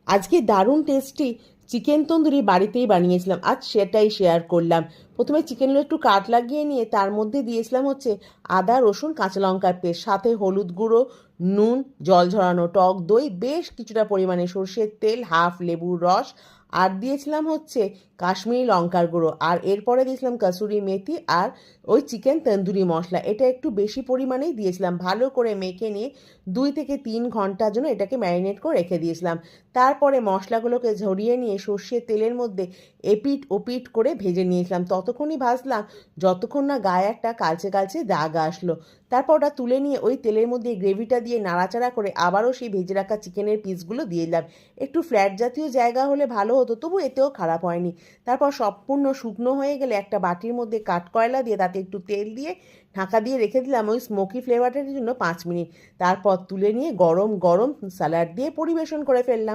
আজকে দারুণ tasty chicken tandoori বাড়িতেই বানিয়েছিলাম, আজ সেটাই শেয়ার করলাম। প্রথমে চিকেনগুলো একটু কাট লাগিয়ে নিয়ে তার মধ্যে দিয়েছিলাম হচ্ছে আদা রসুন কাঁচা লঙ্কার পেস্ট, সাথে হলুদ গুঁড়ো, নুন, জল ঝরানো টক দই, বেশ কিছুটা পরিমাণে সর্ষের তেল, হাফ লেবুর রস, আর দিয়েছিলাম হচ্ছে কাশ্মীরি লঙ্কার গুঁড়ো, আর এরপরে দিয়েছিলাম কাসুরি মেথি আর ওই চিকেন তন্দুরি মশলা। এটা একটু বেশি পরিমাণেই দিয়েছিলাম। ভালো করে মেখে নিয়ে 2 থেকে 3 ঘন্টার জন্য এটাকে ম্যারিনেট করে রেখে দিয়েছিলাম। তারপরে মশলাগুলোকে ঝরিয়ে নিয়ে সর্ষের তেলের মধ্যে এপিট ওপিট করে ভেজে নিয়েছিলাম। ততক্ষণই ভাজলাম যতক্ষণ না গায়ে একটা কালচে কালচে দাগ আসলো। তারপর ওটা তুলে নিয়ে ওই তেলের মধ্যে গ্রেভিটা দিয়ে নাড়াচাড়া করে আবারও সেই ভেজে রাখা চিকেনের পিসগুলো দিয়ে দিলাম। একটু ফ্ল্যাট জাতীয় জায়গা হলে ভালো হতো, তবু এতেও খারাপ হয়নি। তারপর সম্পূর্ণ শুকনো হয়ে গেলে একটা বাটির মধ্যে কাঠকয়লা দিয়ে তাতে একটু তেল দিয়ে ঢাকা দিয়ে রেখে দিলাম ওই স্মোকি ফ্লেভারটার জন্য 5 মিনিট। তারপর তুলে নিয়ে গরম গরম স্যালাড দিয়ে পরিবেশন করে ফেললাম।